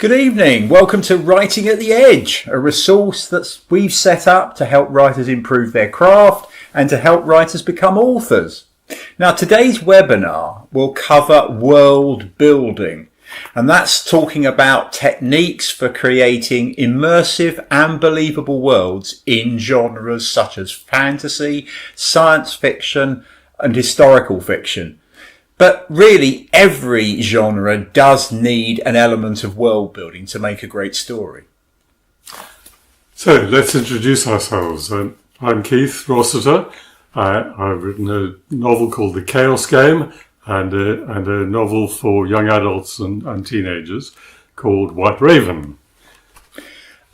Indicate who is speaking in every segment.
Speaker 1: Good evening. Welcome to Writing at the Edge, a resource that we've set up to help writers improve their craft and to help writers become authors. Now, today's webinar will cover world building, and that's talking about techniques for creating immersive and believable worlds in genres such as fantasy, science fiction, and historical fiction. But really, every genre does need an element of world building to make a great story.
Speaker 2: So let's introduce ourselves. I'm Keith Rossiter. I've written a novel called The Chaos Game and a novel for young adults and teenagers called White Raven.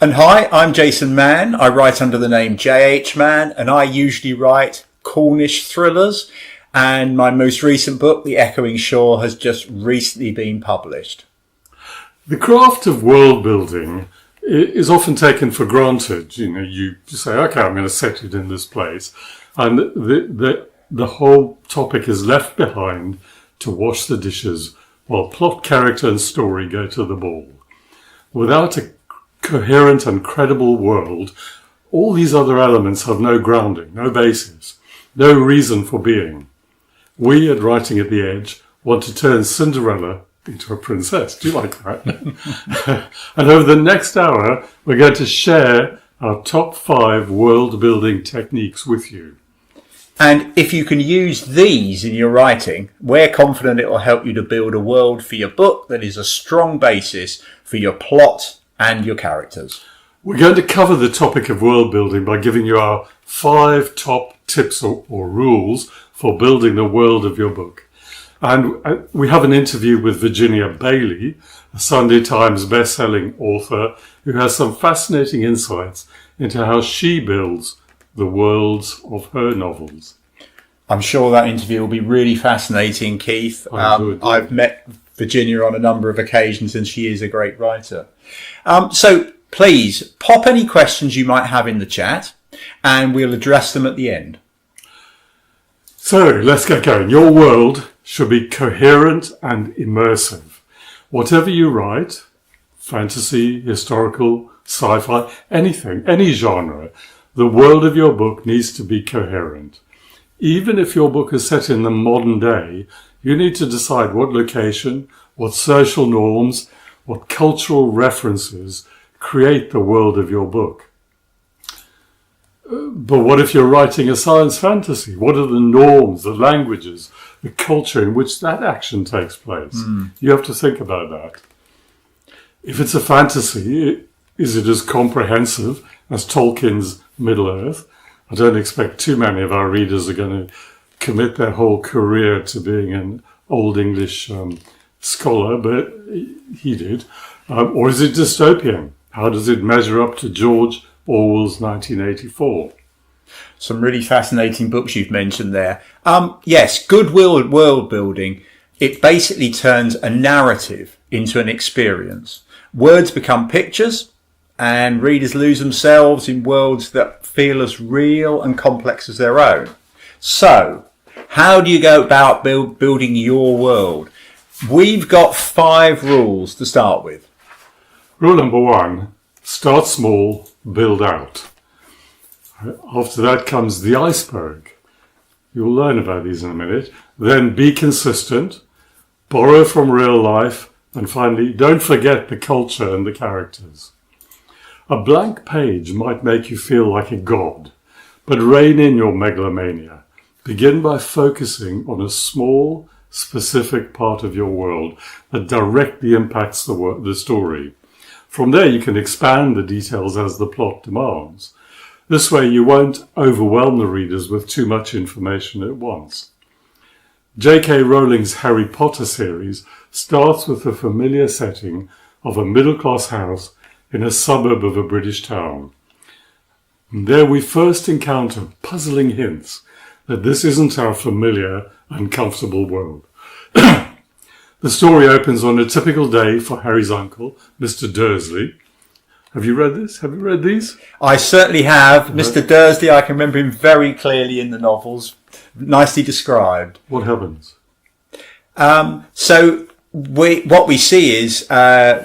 Speaker 1: And hi, I'm Jason Mann. I write under the name J.H. Mann, and I usually write Cornish thrillers. And my most recent book, The Echoing Shore, has just recently been published.
Speaker 2: The craft of world building is often taken for granted. You say, okay, I'm going to set it in this place. And the whole topic is left behind to wash the dishes while plot, character and story go to the ball. Without a coherent and credible world, all these other elements have no grounding, no basis, no reason for being. We at Writing at the Edge want to turn Cinderella into a princess. Do you like that? And over the next hour, we're going to share our top 5 world building techniques with you.
Speaker 1: And if you can use these in your writing, we're confident it will help you to build a world for your book that is a strong basis for your plot and your characters.
Speaker 2: We're going to cover the topic of world building by giving you our 5 top tips or rules for building the world of your book. And we have an interview with Virginia Bailey, a Sunday Times best-selling author who has some fascinating insights into how she builds the worlds of her novels.
Speaker 1: I'm sure that interview will be really fascinating, Keith. I've met Virginia on a number of occasions and she is a great writer. So please pop any questions you might have in the chat and we'll address them at the end.
Speaker 2: So let's get going. Your world should be coherent and immersive. Whatever you write, fantasy, historical, sci-fi, anything, any genre, the world of your book needs to be coherent. Even if your book is set in the modern day, you need to decide what location, what social norms, what cultural references create the world of your book. But what if you're writing a science fantasy? What are the norms, the languages, the culture in which that action takes place? You have to think about that. If it's a fantasy, is it as comprehensive as Tolkien's Middle-earth? I don't expect too many of our readers are going to commit their whole career to being an Old English scholar, but he did. Or is it dystopian? How does it measure up to George Orwell's 1984.
Speaker 1: Some really fascinating books you've mentioned there. Yes, good world building. It basically turns a narrative into an experience. Words become pictures and readers lose themselves in worlds that feel as real and complex as their own. So, how do you go about building your world? We've got 5 rules to start with.
Speaker 2: Rule number 1, start small, build out. After that comes the iceberg. You'll learn about these in a minute. Then be consistent, borrow from real life, and finally, don't forget the culture and the characters. A blank page might make you feel like a god, but rein in your megalomania. Begin by focusing on a small, specific part of your world that directly impacts the story. From there, you can expand the details as the plot demands. This way, you won't overwhelm the readers with too much information at once. J.K. Rowling's Harry Potter series starts with the familiar setting of a middle-class house in a suburb of a British town. And there we first encounter puzzling hints that this isn't our familiar and comfortable world. The story opens on a typical day for Harry's uncle, Mr. Dursley. Have you read this? Have you read these?
Speaker 1: I certainly have. Mr. Dursley, I can remember him very clearly in the novels. Nicely described.
Speaker 2: What happens?
Speaker 1: So what we see is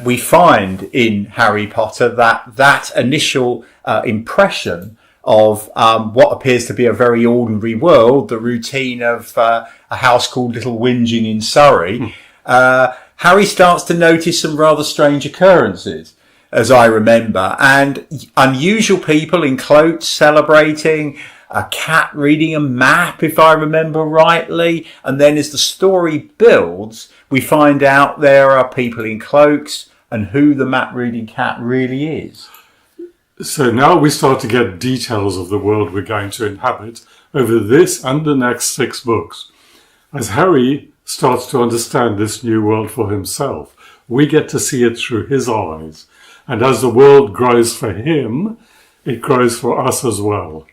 Speaker 1: we find in Harry Potter that initial impression of what appears to be a very ordinary world, the routine of a house called Little Whinging in Surrey. Harry starts to notice some rather strange occurrences, as I remember, and unusual people in cloaks celebrating, a cat reading a map, if I remember rightly. And then as the story builds, we find out there are people in cloaks and who the map reading cat really is.
Speaker 2: So now we start to get details of the world we're going to inhabit over this and the next 6 books. As Harry starts to understand this new world for himself, we get to see it through his eyes. And as the world grows for him, it grows for us as well.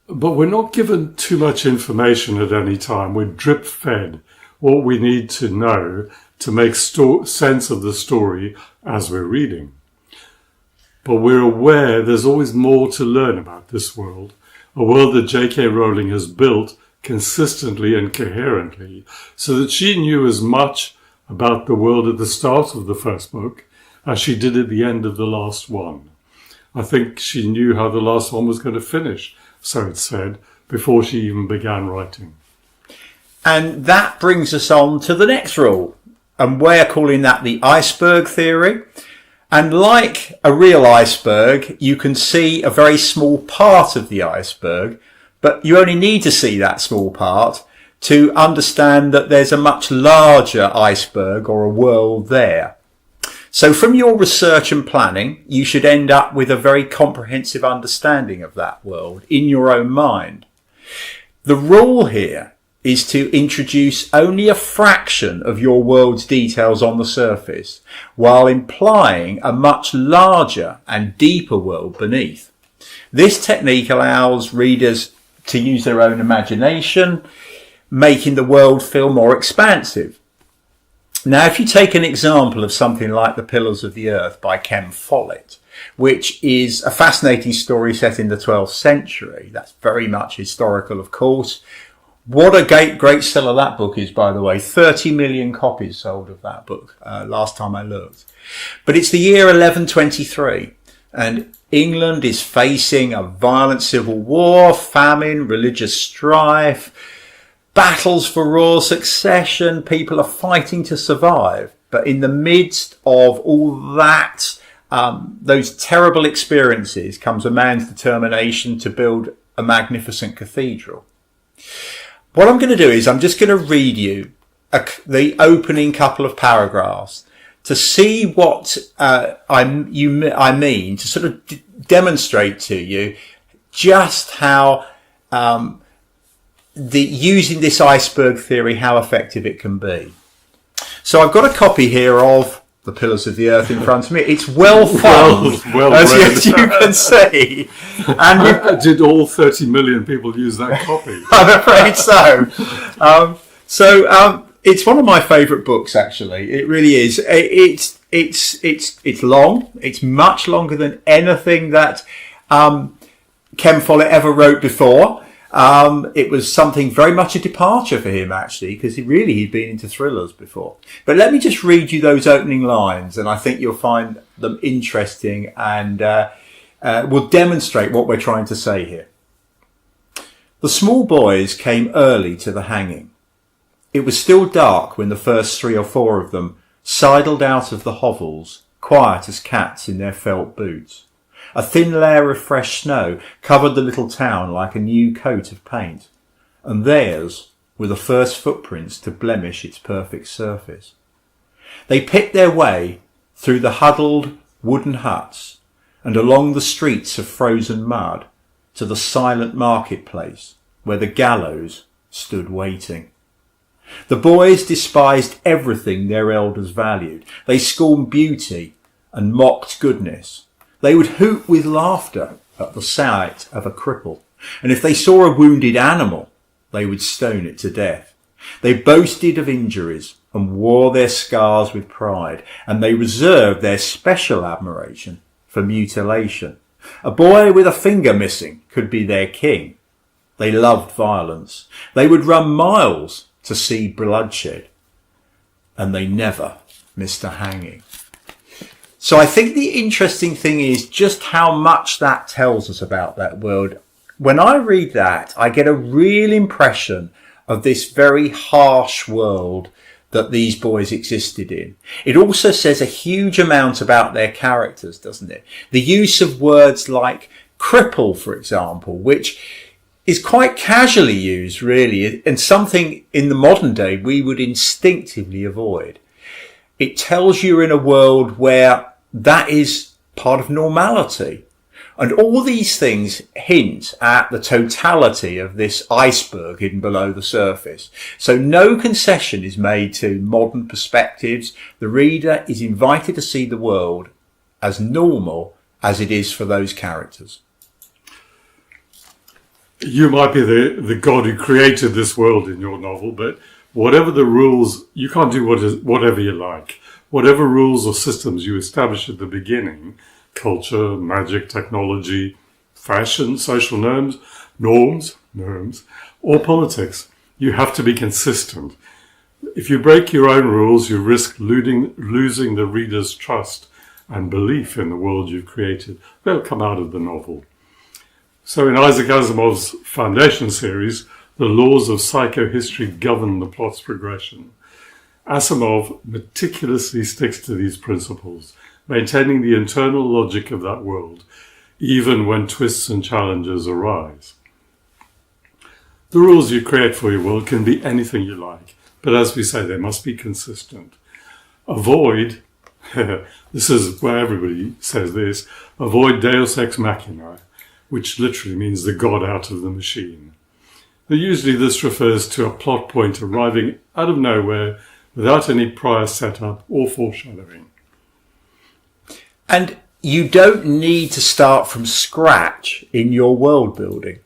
Speaker 2: But we're not given too much information at any time. We're drip-fed what we need to know to make sense of the story as we're reading. But we're aware there's always more to learn about this world, a world that J.K. Rowling has built consistently and coherently, so that she knew as much about the world at the start of the first book as she did at the end of the last one. I think she knew how the last one was going to finish, so it's said, before she even began writing.
Speaker 1: And that brings us on to the next rule, and we're calling that the iceberg theory. And like a real iceberg, you can see a very small part of the iceberg, but you only need to see that small part to understand that there's a much larger iceberg or a world there. So from your research and planning, you should end up with a very comprehensive understanding of that world in your own mind. The rule here is to introduce only a fraction of your world's details on the surface, while implying a much larger and deeper world beneath. This technique allows readers to use their own imagination, making the world feel more expansive. Now, if you take an example of something like The Pillars of the Earth by Ken Follett, which is a fascinating story set in the 12th century, that's very much historical, of course. What a great seller that book is, by the way. 30 million copies sold of that book last time I looked. But it's the year 1123, and England is facing a violent civil war, famine, religious strife, battles for royal succession. People are fighting to survive. But in the midst of all that, those terrible experiences, comes a man's determination to build a magnificent cathedral. What I'm going to do is I'm just going to read you the opening couple of paragraphs to see what I mean, to sort of demonstrate to you just how using this iceberg theory, how effective it can be. So I've got a copy here of The Pillars of the Earth in front of me. It's well thumbed, as you can see. And
Speaker 2: did all 30 million people use that copy?
Speaker 1: I'm afraid so. It's one of my favourite books, actually. It really is. It's long. It's much longer than anything that Ken Follett ever wrote before. It was something very much a departure for him, actually, because he'd been into thrillers before. But let me just read you those opening lines, and I think you'll find them interesting and will demonstrate what we're trying to say here. The small boys came early to the hanging. It was still dark when the first 3 or 4 of them sidled out of the hovels, quiet as cats in their felt boots. A thin layer of fresh snow covered the little town like a new coat of paint, and theirs were the first footprints to blemish its perfect surface. They picked their way through the huddled wooden huts and along the streets of frozen mud to the silent marketplace where the gallows stood waiting. The boys despised everything their elders valued. They scorned beauty and mocked goodness. They would hoot with laughter at the sight of a cripple, and if they saw a wounded animal, they would stone it to death. They boasted of injuries and wore their scars with pride, and they reserved their special admiration for mutilation. A boy with a finger missing could be their king. They loved violence. They would run miles to see bloodshed. and they never missed a hanging. So I think the interesting thing is just how much that tells us about that world. When I read that, I get a real impression of this very harsh world that these boys existed in. It also says a huge amount about their characters, doesn't it? The use of words like cripple, for example, which is quite casually used, really, and something in the modern day we would instinctively avoid. It tells you in a world where that is part of normality. And all these things hint at the totality of this iceberg hidden below the surface. So no concession is made to modern perspectives. The reader is invited to see the world as normal as it is for those characters.
Speaker 2: You might be the God who created this world in your novel, but whatever the rules, you can't do whatever you like. Whatever rules or systems you establish at the beginning, culture, magic, technology, fashion, social norms, or politics, you have to be consistent. If you break your own rules, you risk losing the reader's trust and belief in the world you've created. They'll come out of the novel. So in Isaac Asimov's Foundation series, the laws of psychohistory govern the plot's progression. Asimov meticulously sticks to these principles, maintaining the internal logic of that world, even when twists and challenges arise. The rules you create for your world can be anything you like, but as we say, they must be consistent. Avoid, this is where everybody says this, avoid deus ex machina, which literally means the God out of the machine. But usually this refers to a plot point arriving out of nowhere without any prior setup or foreshadowing.
Speaker 1: And you don't need to start from scratch in your world building.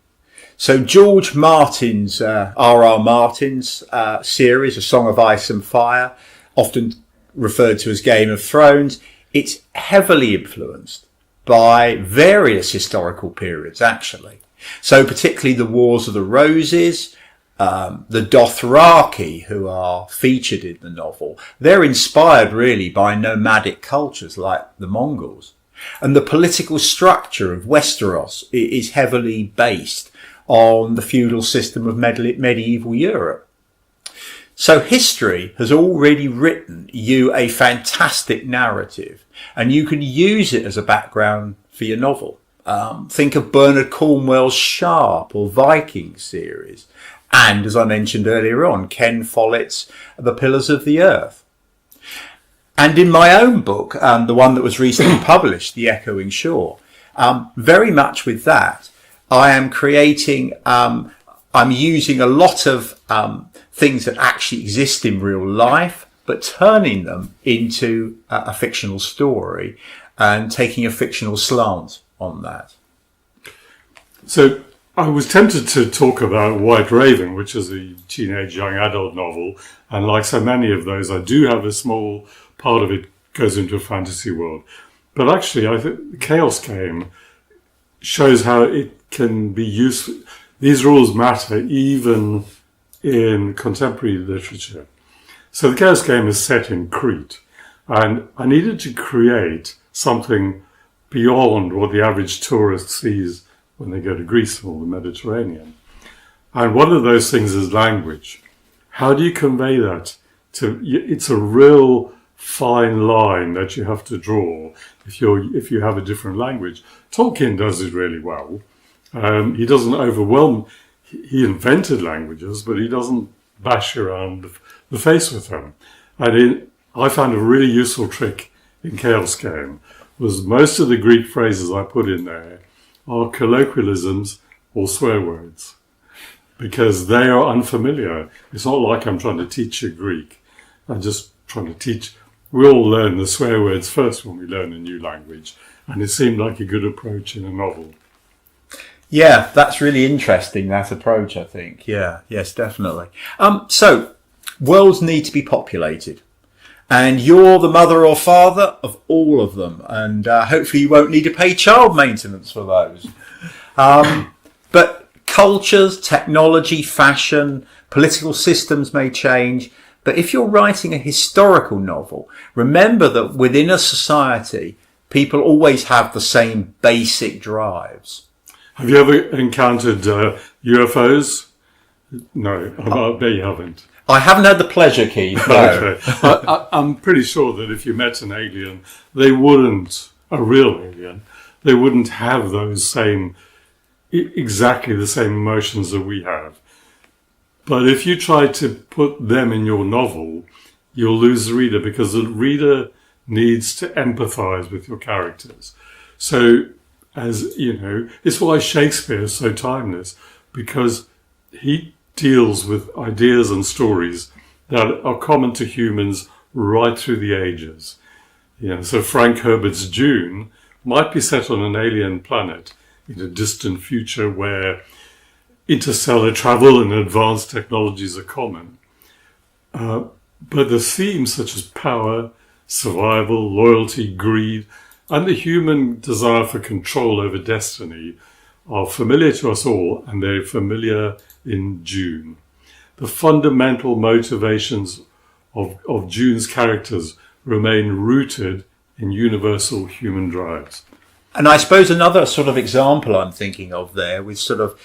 Speaker 1: So George Martin's, R.R. Martin's series, A Song of Ice and Fire, often referred to as Game of Thrones, it's heavily influenced by various historical periods, actually. So particularly the Wars of the Roses, the Dothraki, who are featured in the novel, they're inspired really by nomadic cultures like the Mongols. And the political structure of Westeros is heavily based on the feudal system of medieval Europe. So history has already written you a fantastic narrative, and you can use it as a background for your novel. Think of Bernard Cornwell's Sharpe or Viking series. And, as I mentioned earlier on, Ken Follett's The Pillars of the Earth. And in my own book, the one that was recently published, The Echoing Shore, very much with that, I am creating, I'm using a lot of things that actually exist in real life, but turning them into a fictional story and taking a fictional slant on that.
Speaker 2: So I was tempted to talk about White Raven, which is a teenage young adult novel. And like so many of those, I do have a small part of it goes into a fantasy world. But actually, I think the Chaos Game shows how it can be useful. These rules matter even in contemporary literature. So the Chaos Game is set in Crete. And I needed to create something beyond what the average tourist sees when they go to Greece or the Mediterranean. And one of those things is language. How do you convey that it's a real fine line that you have to draw if you have a different language. Tolkien does it really well. He doesn't overwhelm. He invented languages, but he doesn't bash around the face with them. And I found a really useful trick in Chaos Game was most of the Greek phrases I put in there are colloquialisms or swear words because they are unfamiliar. It's not like I'm trying to teach you Greek. I'm just trying to teach. We all learn the swear words first when we learn a new language, and it seemed like a good approach in a novel.
Speaker 1: Yeah, that's really interesting, that approach, I think. Yeah, yes, definitely. So, worlds need to be populated. And you're the mother or father of all of them. And hopefully you won't need to pay child maintenance for those. But cultures, technology, fashion, political systems may change, But if you're writing a historical novel, remember that within a society, people always have the same basic drives.
Speaker 2: Have you ever encountered UFOs? No, I bet you haven't.
Speaker 1: I haven't had the pleasure, Keith. No.
Speaker 2: Okay. I'm pretty sure that if you met an alien, a real alien, they wouldn't have those exactly the same emotions that we have. But if you try to put them in your novel, you'll lose the reader, because the reader needs to empathize with your characters. So, as you know, it's why Shakespeare is so timeless, because he deals with ideas and stories that are common to humans right through the ages. So Frank Herbert's Dune might be set on an alien planet in a distant future where interstellar travel and advanced technologies are common. But the themes such as power, survival, loyalty, greed, and the human desire for control over destiny are familiar to us all, and they're familiar in Dune. The fundamental motivations of Dune's characters remain rooted in universal human drives.
Speaker 1: And I suppose another sort of example I'm thinking of there with sort of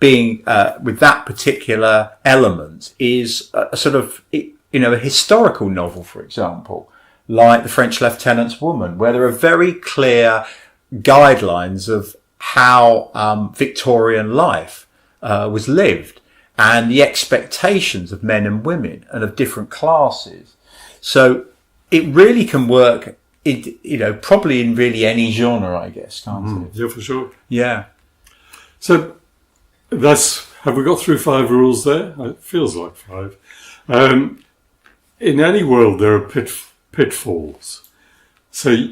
Speaker 1: being with that particular element is a sort of, a historical novel, for example, like The French Lieutenant's Woman, where there are very clear guidelines of how Victorian life was lived, and the expectations of men and women and of different classes. So it really can work, probably in really any genre, I guess, can't it?
Speaker 2: Yeah, for sure.
Speaker 1: Yeah.
Speaker 2: So have we got through 5 rules there? It feels like 5. In any world, there are pitfalls. So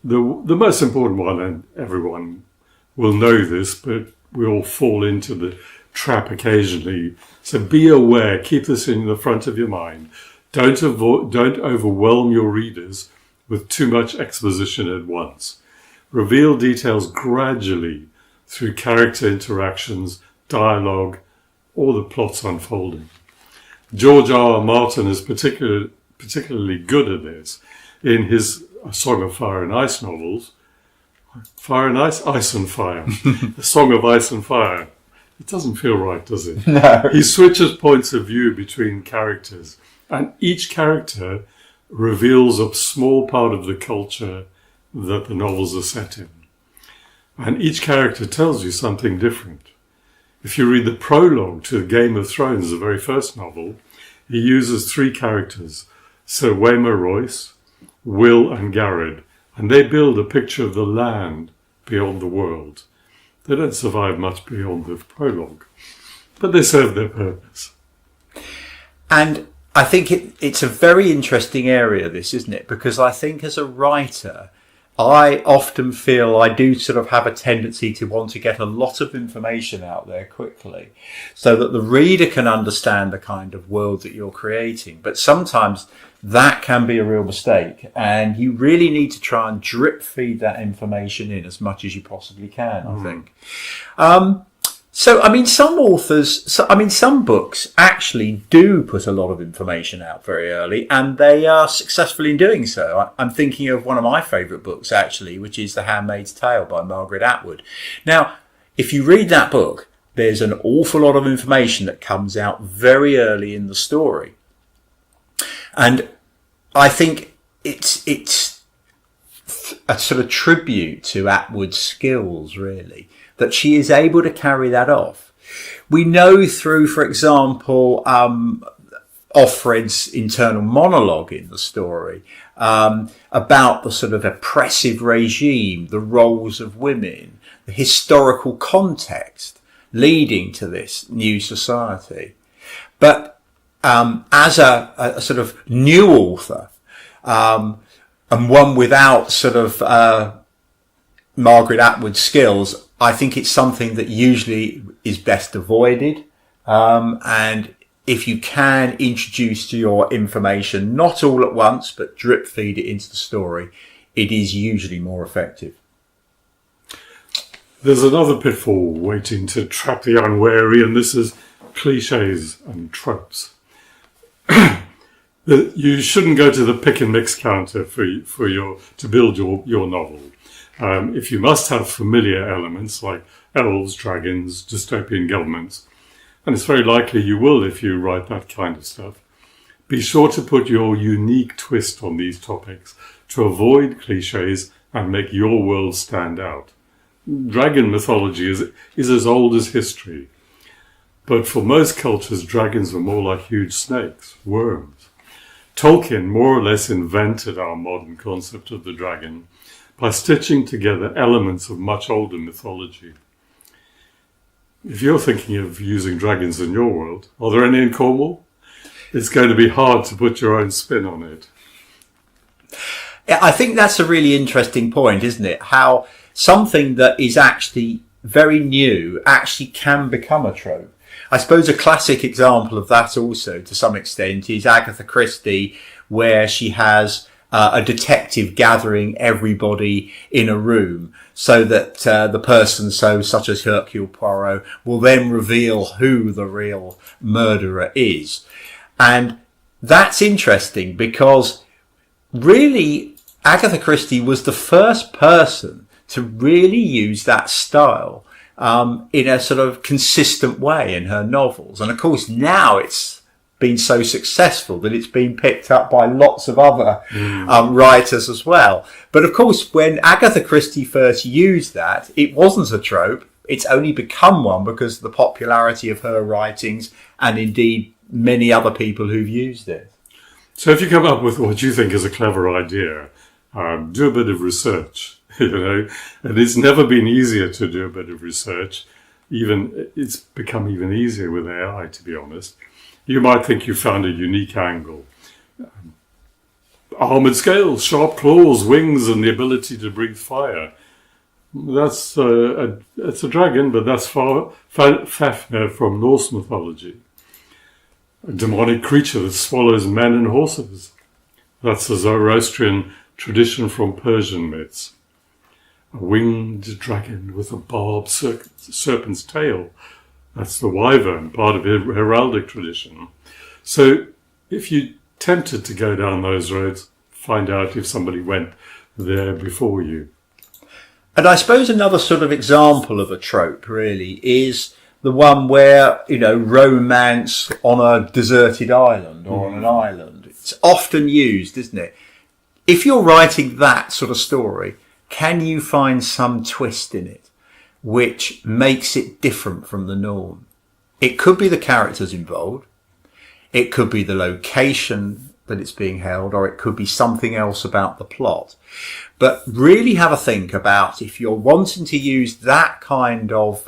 Speaker 2: the most important one, and everyone will know this, but we all fall into the trap occasionally. So be aware, keep this in the front of your mind. Don't overwhelm your readers with too much exposition at once. Reveal details gradually through character interactions, dialogue, or the plot's unfolding. George R.R. Martin is particularly good at this in his Song of Fire and Ice novels. Fire and Ice? Ice and Fire. The Song of Ice and Fire. It doesn't feel right, does it?
Speaker 1: No.
Speaker 2: He switches points of view between characters, and each character reveals a small part of the culture that the novels are set in. And each character tells you something different. If you read the prologue to Game of Thrones, the very first novel, he uses 3 characters, Sir Waymar Royce, Will and Garrod, and they build a picture of the land beyond the world. They don't survive much beyond the prologue, but they serve their purpose.
Speaker 1: And I think it's a very interesting area, this, isn't it? Because I think as a writer, I often feel I do sort of have a tendency to want to get a lot of information out there quickly so that the reader can understand the kind of world that you're creating. But sometimes that can be a real mistake, and you really need to try and drip feed that information in as much as you possibly can, I think. Some books actually do put a lot of information out very early, and they are successful in doing so. I'm thinking of one of my favourite books, actually, which is The Handmaid's Tale by Margaret Atwood. Now, if you read that book, there's an awful lot of information that comes out very early in the story. And I think it's a sort of tribute to Atwood's skills, really, that she is able to carry that off. We know through, for example, Offred's internal monologue in the story about the sort of oppressive regime, the roles of women, the historical context leading to this new society. But as a sort of new author, and one without sort of Margaret Atwood's skills, I think it's something that usually is best avoided. And if you can introduce your information, not all at once, but drip feed it into the story, it is usually more effective.
Speaker 2: There's another pitfall waiting to trap the unwary, and this is cliches and tropes. You shouldn't go to the pick and mix counter to build your novel. If you must have familiar elements like elves, dragons, dystopian governments, and it's very likely you will if you write that kind of stuff, be sure to put your unique twist on these topics to avoid cliches and make your world stand out. Dragon mythology is as old as history, but for most cultures, dragons were more like huge snakes, worms. Tolkien more or less invented our modern concept of the dragon by stitching together elements of much older mythology. If you're thinking of using dragons in your world, are there any in Cornwall? It's going to be hard to put your own spin on it.
Speaker 1: Yeah, I think that's a really interesting point, isn't it? How something that is actually very new actually can become a trope. I suppose a classic example of that also, to some extent, is Agatha Christie, where she has a detective gathering everybody in a room so that the person, such as Hercule Poirot, will then reveal who the real murderer is. And that's interesting because really Agatha Christie was the first person to really use that style in a sort of consistent way in her novels. And of course now it's been so successful that it's been picked up by lots of other writers as well. But of course, when Agatha Christie first used that, it wasn't a trope. It's only become one because of the popularity of her writings and indeed many other people who've used it.
Speaker 2: So if you come up with what you think is a clever idea, do a bit of research, and it's never been easier to do a bit of research. It's become even easier with AI, to be honest. You might think you found a unique angle. Armoured scales, sharp claws, wings, and the ability to breathe fire. It's a dragon, but that's Fafnir from Norse mythology. A demonic creature that swallows men and horses. That's the Zoroastrian tradition from Persian myths. A winged dragon with a barbed serpent's tail. That's the wyvern, part of heraldic tradition. So if you're tempted to go down those roads, find out if somebody went there before you.
Speaker 1: And I suppose another sort of example of a trope really is the one where, romance on a deserted island or on an island. It's often used, isn't it? If you're writing that sort of story, can you find some twist in it which makes it different from the norm? It could be the characters involved. It could be the location that it's being held, or it could be something else about the plot. But really have a think about if you're wanting to use that kind of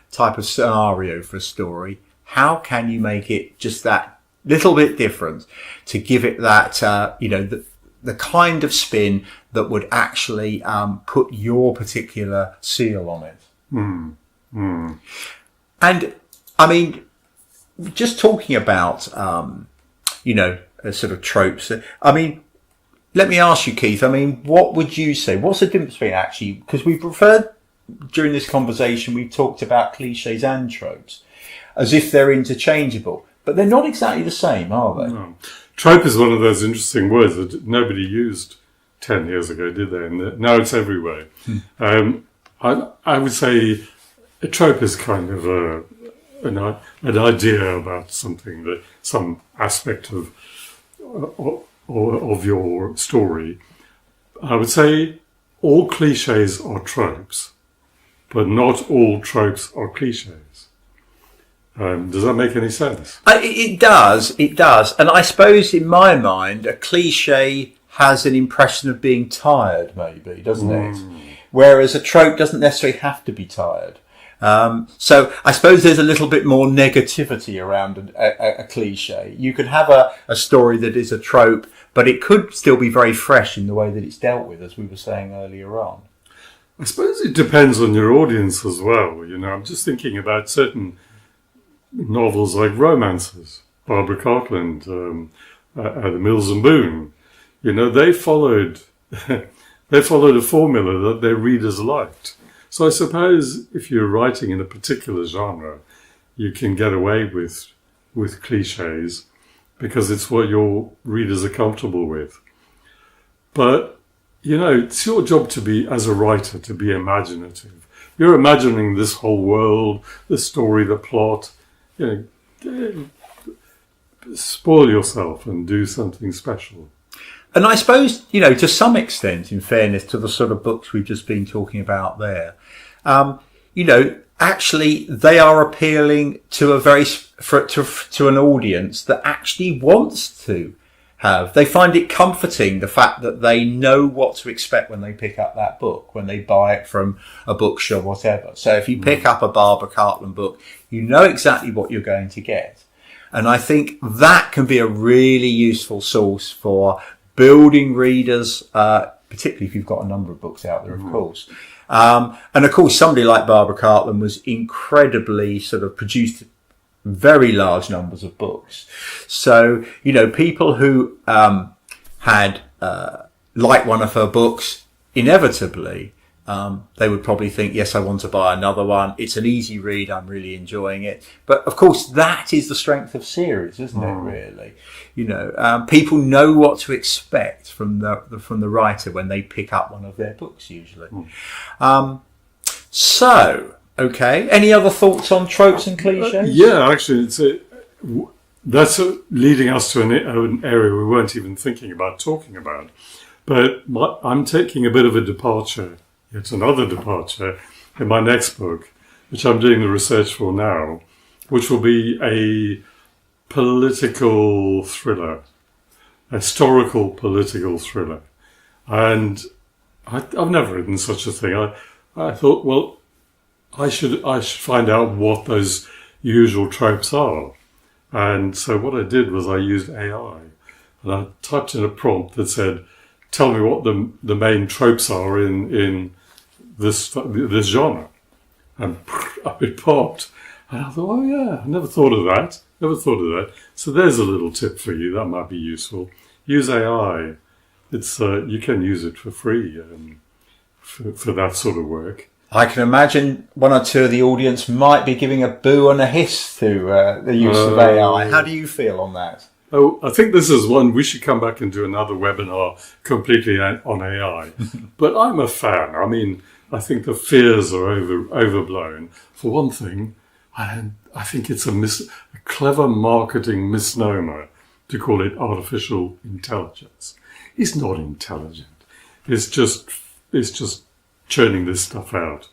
Speaker 1: type of scenario for a story, how can you make it just that little bit different to give it that, the kind of spin that would actually put your particular seal on it. And I mean, just talking about, sort of tropes. I mean, let me ask you, Keith, what would you say? What's the difference between actually, because we've referred during this conversation, we've talked about cliches and tropes as if they're interchangeable, but they're not exactly the same, are they?
Speaker 2: No. Trope is one of those interesting words that nobody used 10 years ago, did they? And now it's everywhere. I would say a trope is kind of an idea about something, some aspect of your story. I would say all cliches are tropes, but not all tropes are cliches. Does that make any sense?
Speaker 1: It does. And I suppose in my mind, a cliche has an impression of being tired, maybe, doesn't it? Whereas a trope doesn't necessarily have to be tired. So I suppose there's a little bit more negativity around a cliche. You could have a story that is a trope, but it could still be very fresh in the way that it's dealt with, as we were saying earlier on.
Speaker 2: I suppose it depends on your audience as well. I'm just thinking about certain novels like romances, Barbara Cartland, The Mills and Boone. They followed a formula that their readers liked. So I suppose if you're writing in a particular genre, you can get away with cliches because it's what your readers are comfortable with. But, it's your job to be, as a writer, to be imaginative. You're imagining this whole world, the story, the plot. Spoil yourself and do something special.
Speaker 1: And I suppose, to some extent, in fairness to the sort of books we've just been talking about there, actually they are appealing to to an audience that actually wants to have. They find it comforting, the fact that they know what to expect when they pick up that book, when they buy it from a bookshop, whatever. So if you pick up a Barbara Cartland book, you know exactly what you're going to get. And I think that can be a really useful source for building readers, particularly if you've got a number of books out there, of course. And of course, somebody like Barbara Cartland was incredibly sort of produced very large numbers of books. So, people who had liked one of her books, inevitably, they would probably think, yes, I want to buy another one. It's an easy read. I'm really enjoying it. But of course, that is the strength of series, isn't it, really? People know what to expect from the writer when they pick up one of their books, usually. Okay. Any other thoughts on tropes and cliches?
Speaker 2: Yeah, actually, that's leading us to an area we weren't even thinking about talking about. But I'm taking a bit of a departure, yet another departure, in my next book, which I'm doing the research for now, which will be a political thriller, a historical political thriller. And I've never written such a thing. I thought, well, I should find out what those usual tropes are. And so what I did was I used AI, and I typed in a prompt that said, tell me what the main tropes are in this genre. And up it popped. And I thought, oh yeah, I never thought of that. So there's a little tip for you that might be useful. Use AI. It's you can use it for free for that sort of work.
Speaker 1: I can imagine one or two of the audience might be giving a boo and a hiss to the use of AI. How do you feel on that?
Speaker 2: Oh, I think this is one we should come back and do another webinar completely on AI. But I'm a fan. I mean, I think the fears are overblown. For one thing, I think it's a clever marketing misnomer to call it artificial intelligence. It's not intelligent. It's just churning this stuff out.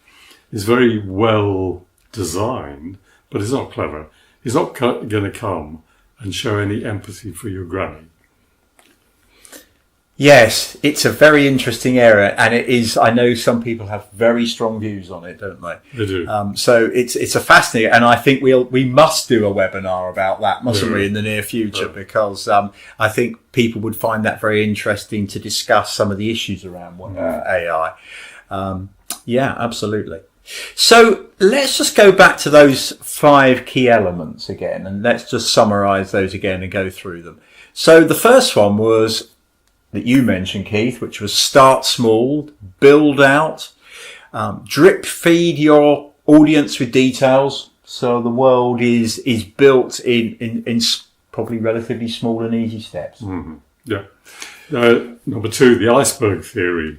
Speaker 2: It's very well designed, but it's not clever. It's not going to come and show any empathy for your granny.
Speaker 1: Yes, it's a very interesting area, and it is. I know some people have very strong views on it, don't they?
Speaker 2: They do.
Speaker 1: So it's a fascinating, and I think we must do a webinar about that, mustn't we, in the near future? Yeah. Because I think people would find that very interesting to discuss some of the issues around AI. Yeah, absolutely. So let's just go back to those 5 key elements again, and let's just summarize those again and go through them. So the first one was that you mentioned, Keith, which was start small, build out, drip feed your audience with details. So the world is built in probably relatively small and easy steps. Mm-hmm.
Speaker 2: Yeah. Number 2, the iceberg theory.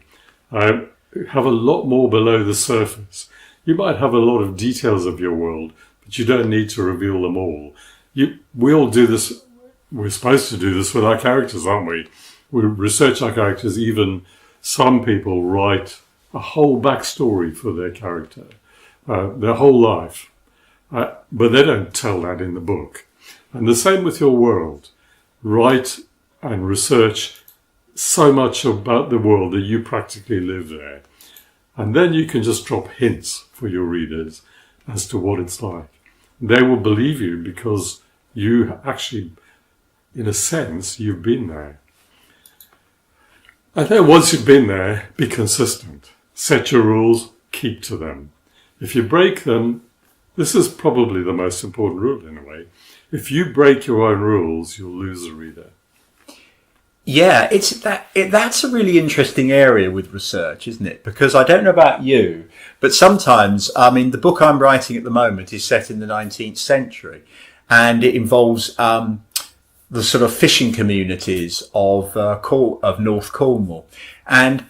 Speaker 2: Have a lot more below the surface. You might have a lot of details of your world, but you don't need to reveal them all. We all do this. We're supposed to do this with our characters, aren't we? We research our characters. Even some people write a whole backstory for their character, their whole life. But they don't tell that in the book. And the same with your world. Write and research so much about the world that you practically live there. And then you can just drop hints for your readers as to what it's like. They will believe you because you actually, in a sense, you've been there. And then once you've been there, be consistent. Set your rules, keep to them. If you break them, this is probably the most important rule in a way. If you break your own rules, you'll lose a reader.
Speaker 1: Yeah, that's a really interesting area with research, isn't it? Because I don't know about you, but sometimes, I mean, the book I'm writing at the moment is set in the 19th century, and it involves the sort of fishing communities of North Cornwall, and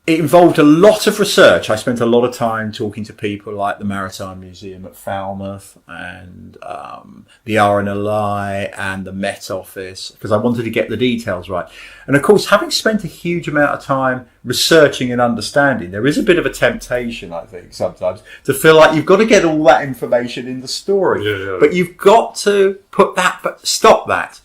Speaker 1: it involved a lot of research. I spent a lot of time talking to people like the Maritime Museum at Falmouth and the RNLI and the Met Office, because I wanted to get the details right. And of course, having spent a huge amount of time researching and understanding, there is a bit of a temptation, I think, sometimes to feel like you've got to get all that information in the story.
Speaker 2: Yeah.
Speaker 1: But you've got to stop that.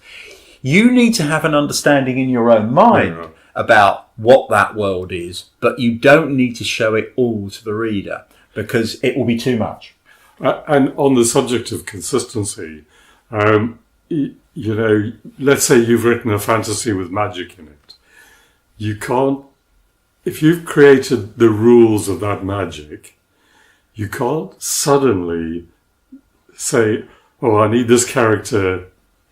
Speaker 1: You need to have an understanding in your own mind about what that world is, but you don't need to show it all to the reader because it will be too much.
Speaker 2: And on the subject of consistency, let's say you've written a fantasy with magic in it. You can't, if you've created the rules of that magic, you can't suddenly say, oh, I need this character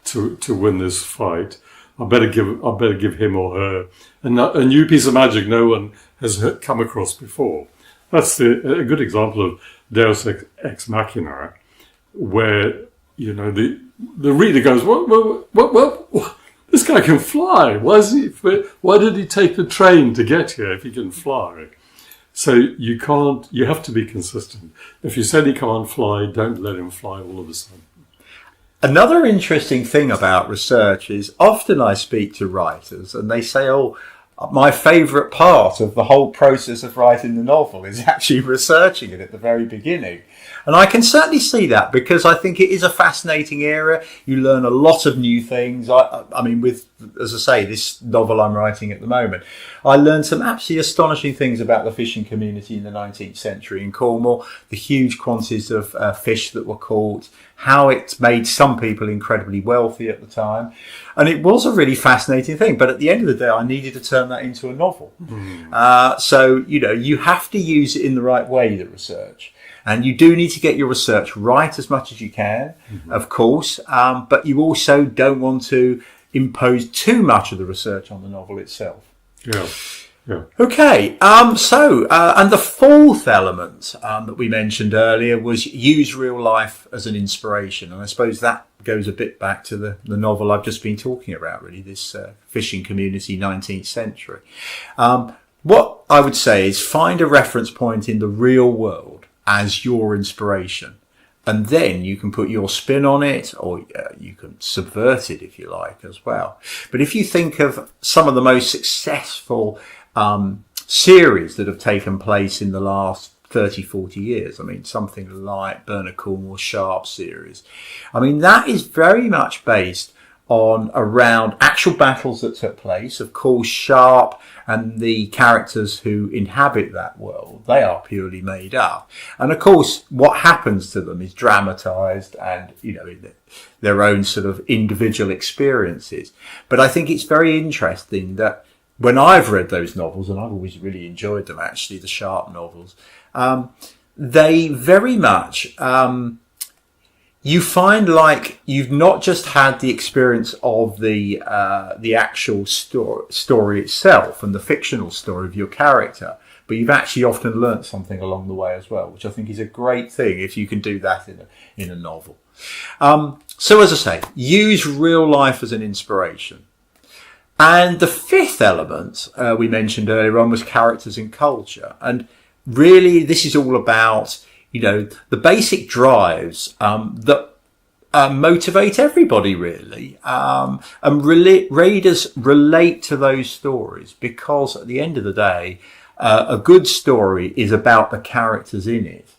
Speaker 2: to win this fight. I better give him or her a new piece of magic no one has come across before. That's a good example of Deus Ex Machina, where the reader goes, well, this guy can fly. Why did he take the train to get here if he can fly? So you have to be consistent. If you said he can't fly, don't let him fly all of a sudden.
Speaker 1: Another interesting thing about research is often I speak to writers and they say, oh, my favourite part of the whole process of writing the novel is actually researching it at the very beginning. And I can certainly see that because I think it is a fascinating area. You learn a lot of new things. I mean, as I say, this novel I'm writing at the moment, I learned some absolutely astonishing things about the fishing community in the 19th century in Cornwall, the huge quantities of fish that were caught, how it made some people incredibly wealthy at the time. And it was a really fascinating thing. But at the end of the day, I needed to turn that into a novel. So, you have to use it in the right way, the research. And you do need to get your research right as much as you can, of course. But you also don't want to impose too much of the research on the novel itself.
Speaker 2: Yeah.
Speaker 1: Okay. And the fourth element that we mentioned earlier was use real life as an inspiration. And I suppose that goes a bit back to the novel I've just been talking about, really, this fishing community, 19th century. What I would say is find a reference point in the real world as your inspiration. And then you can put your spin on it, or you can subvert it if you like as well. But if you think of some of the most successful series that have taken place in the last 30, 40 years, I mean, something like Bernard Cornwell's Sharp series, I mean, that is very much based around actual battles that took place. Of course, Sharp and the characters who inhabit that world, they are purely made up. And of course, what happens to them is dramatised and, in their own sort of individual experiences. But I think it's very interesting that when I've read those novels, and I've always really enjoyed them, actually, the Sharp novels, they very much... you find like you've not just had the experience of the actual story itself and the fictional story of your character, but you've actually often learnt something along the way as well, which I think is a great thing if you can do that in a novel. So as I say, use real life as an inspiration. And the fifth element we mentioned earlier on was characters and culture. And really, this is all about the basic drives that motivate everybody, really. And readers relate to those stories because at the end of the day, a good story is about the characters in it.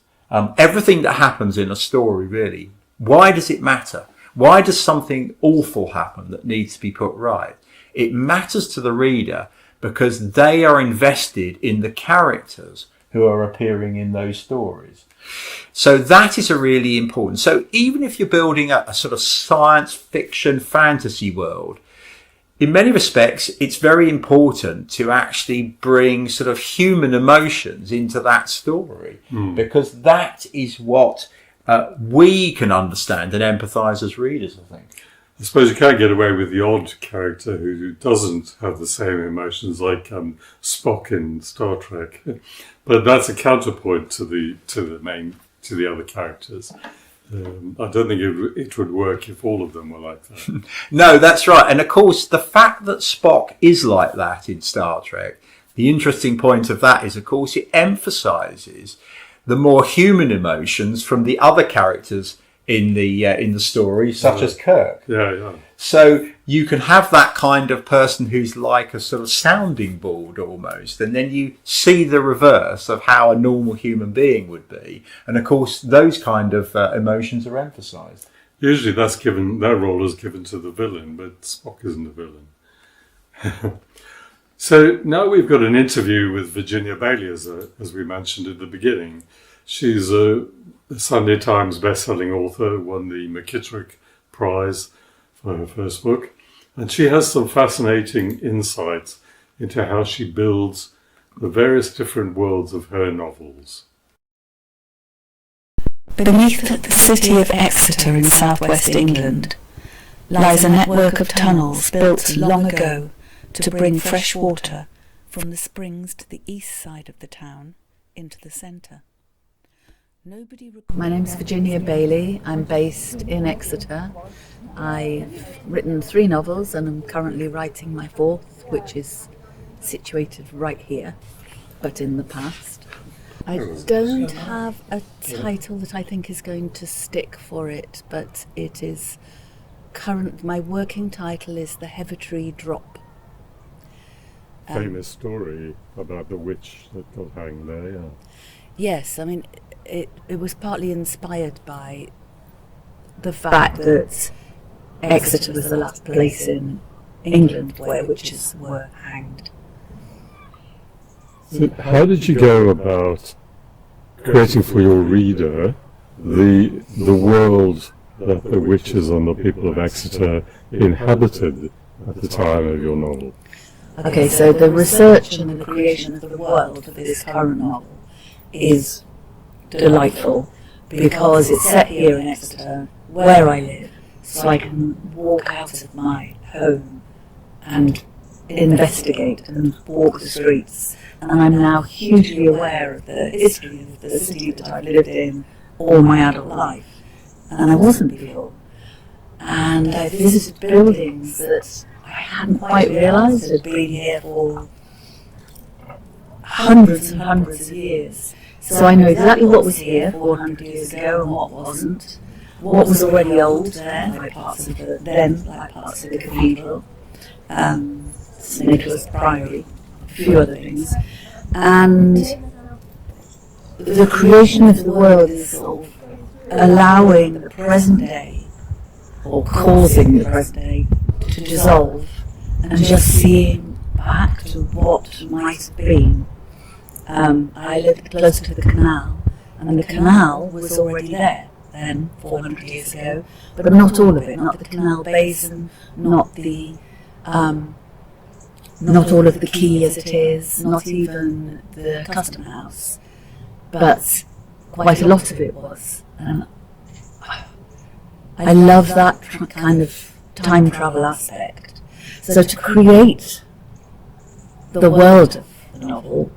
Speaker 1: Everything that happens in a story, really, why does it matter? Why does something awful happen that needs to be put right? It matters to the reader because they are invested in the characters who are appearing in those stories. So that is a really important. So even if you're building a sort of science fiction fantasy world, in many respects, it's very important to actually bring sort of human emotions into that story because that is what we can understand and empathise as readers, I think.
Speaker 2: I suppose you can't get away with the odd character who doesn't have the same emotions, like Spock in Star Trek, but that's a counterpoint to the other characters. I don't think it would work if all of them were like that.
Speaker 1: No, that's right. And of course, the fact that Spock is like that in Star Trek, the interesting point of that is, of course, it emphasises the more human emotions from the other characters in the story, such as Kirk.
Speaker 2: Yeah.
Speaker 1: So you can have that kind of person who's like a sort of sounding board almost, and then you see the reverse of how a normal human being would be. And of course, those kind of emotions are emphasised.
Speaker 2: Usually that role is given to the villain, but Spock isn't a villain. So now we've got an interview with Virginia Bailey, as we mentioned at the beginning. She's a Sunday Times best-selling author, won the McKittrick Prize for her first book. And she has some fascinating insights into how she builds the various different worlds of her novels.
Speaker 3: Beneath the city of Exeter in southwest England lies a network of tunnels built long ago to bring fresh water from the springs to the east side of the town into the centre. My name's Virginia Bailey. I'm based in Exeter. I've written 3 novels and I'm currently writing my 4th, which is situated right here, but in the past. I don't have a title that I think is going to stick for it, but it is my working title is The Heavitree Drop.
Speaker 2: Famous story about the witch that got hanged there, yeah.
Speaker 3: Yes, I mean, it was partly inspired by the fact that Exeter was the last place in England where witches were hanged.
Speaker 2: So how did you go about creating for your reader the world that the witches and the people of Exeter inhabited at the time of your novel?
Speaker 3: Okay, so the research and the creation of the world for this current novel is delightful because it's set here in Exeter, where I live, so I can walk out of my home and investigate and walk the streets. And I'm now hugely aware of the history of the city that I've lived in all my adult life, and I wasn't before. And I visited buildings that I hadn't quite realised had been here for hundreds and hundreds of years. So I know exactly what was here 400 years ago and what wasn't, what was already old there, like parts of the cathedral, St Nicholas Priory, a few other things. And the creation of the world is sort of allowing the present day, or causing the present day, to dissolve and just seeing back to what might have been. I lived close to the canal, and the canal was already there then, 400 years ago, but not all of it, not the canal basin, not all of the quay as it is, not even the custom house, but quite a lot of it was. I love that kind of time travel aspect. So to create the world of the novel,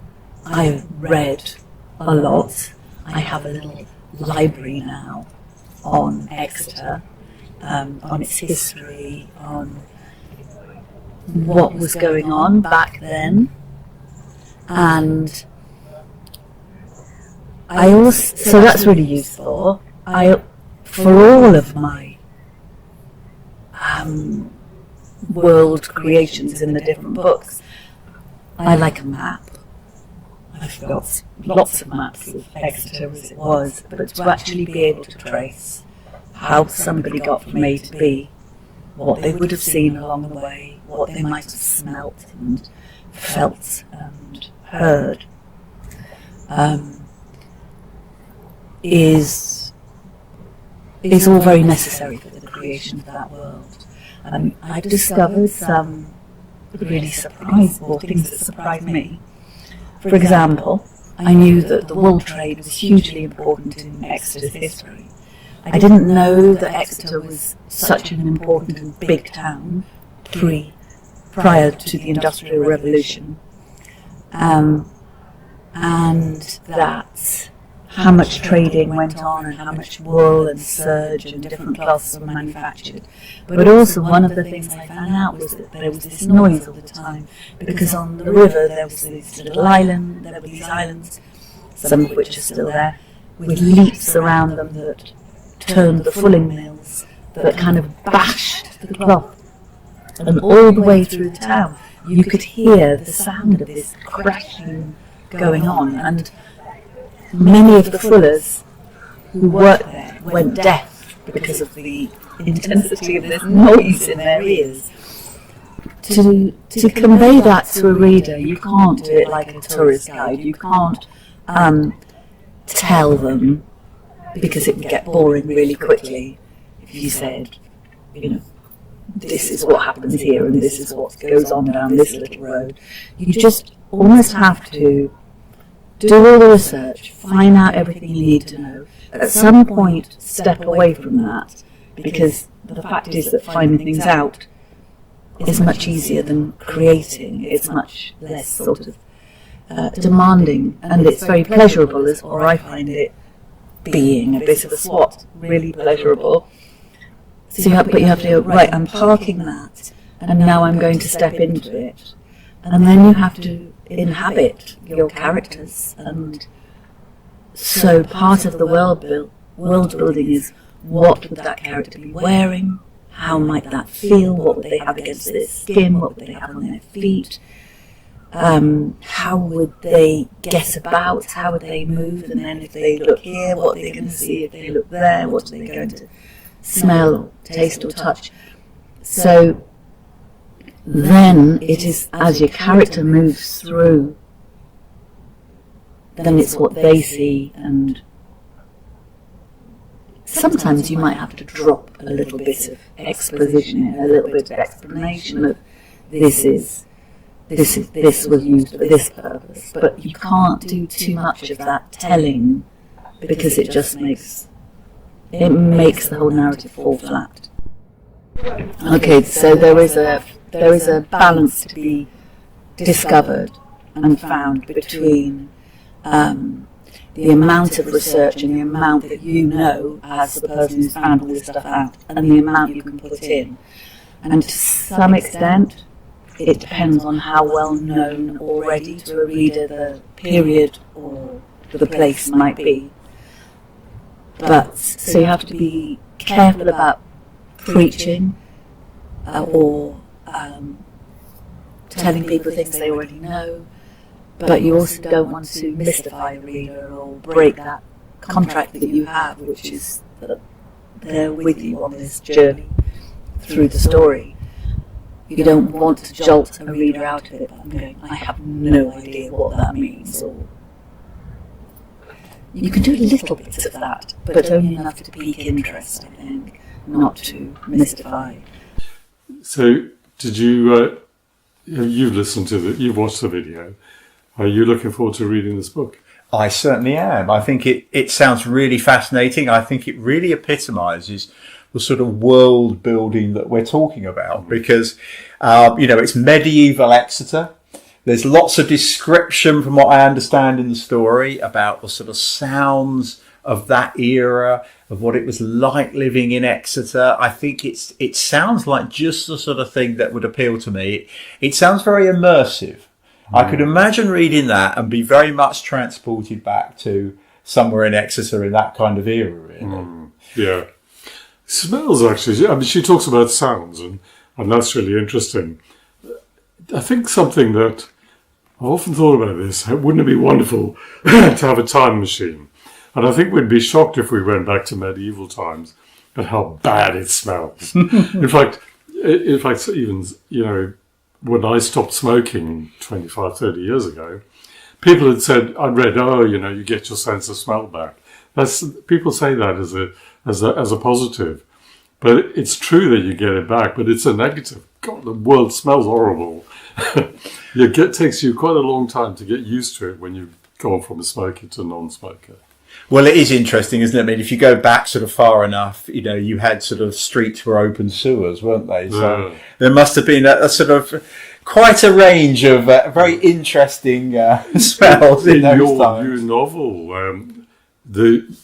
Speaker 3: I read a lot. I have a little library now on Exeter, on its history, on what was going on back then, and so that's really useful. For all of my world creations in the different books, I like a map. I've got lots of maps of Exeter as it was, but to actually be able to trace how somebody got from A to B, what they would have seen along the way, what they might have smelt and felt and heard, is all very necessary for the creation of that world. I've discovered some really surprising things that surprised me. For example, I knew that the wool trade was hugely important in Exeter's history. I didn't know that Exeter was such an important and big town prior to the Industrial Revolution, and that how much trading went on and how much wool and serge and different cloths were manufactured. But also one of the things I found out was that there was this noise all the time, because on the river there was this little island, there were these islands, some of which are still there, with leaps around them that turned the fulling mills, that kind of bashed the cloth. And all the way through the town you could hear the sound of this crashing going on, and many of the fullers who worked there went deaf because of the intensity of this noise in their ears. To convey that to a reader, you can't do it like a tourist guide. You can't tell them, because it would get boring really quickly if you said, this is what happens here and this is what goes on down this little road. You just almost have to do all the research, find out everything you need to know. At some point, step away from that, because the fact is that finding things out is much easier than creating. It's much less sort of demanding, and it's very pleasurable, or I find it being a bit of a swat, really pleasurable. So you have to go, right, I'm parking that, and now I'm going to step into it. And then you have to inhabit your characters, and so part of the world building is, what would that character be wearing, how might that feel, what would they have against their skin, what would they have on their feet, how would they get about, how would they move, and then if they look here, what are they going to see, if they look there, what are they going to smell or taste or touch. So then it is, as your character moves through, then it's what they see, and sometimes you might have to drop a little bit of exposition in, a little bit of explanation of this was used for this purpose, but you can't do too much of that telling, because it just makes the whole narrative fall flat. Okay, so there is a balance to be discovered and found between the amount of research and the amount that you know as the person who's found all this stuff out, and the amount you can put in. And to some extent, it depends on how well known already to a reader the period or the place might be. But so you have to be careful about preaching or telling people things they already know, but you also don't want to mystify the reader or break that contract that you have, which is that they're with you on this journey through the story. You don't want to jolt a reader out of it by going, I have no idea what that means. Or you can do little bits of that, but only enough to pique interest, I think, not to mystify.
Speaker 2: So, did you? You've watched the video. Are you looking forward to reading this book?
Speaker 1: I certainly am. I think it sounds really fascinating. I think it really epitomises the sort of world building that we're talking about, because it's medieval Exeter. There's lots of description, from what I understand in the story, about the sort of sounds of that era, of what it was like living in Exeter. I think it sounds like just the sort of thing that would appeal to me. It sounds very immersive. I could imagine reading that and be very much transported back to somewhere in Exeter in that kind of era, really.
Speaker 2: Yeah. Smells, actually. I mean, she talks about sounds, and that's really interesting. I think something that I've often thought about this, wouldn't it be wonderful to have a time machine? And I think we'd be shocked if we went back to medieval times at how bad it smells. In fact, even, when I stopped smoking 25, 30 years ago, people had said, I read, you get your sense of smell back. People say that as a positive. But it's true that you get it back, but it's a negative. God, the world smells horrible. It takes you quite a long time to get used to it when you've gone from a smoker to non-smoker.
Speaker 1: Well, it is interesting, isn't it? I mean, if you go back sort of far enough, you had sort of streets were open sewers, weren't they? So there must have been a sort of quite a range of very interesting smells in those times.
Speaker 2: Your new novel, the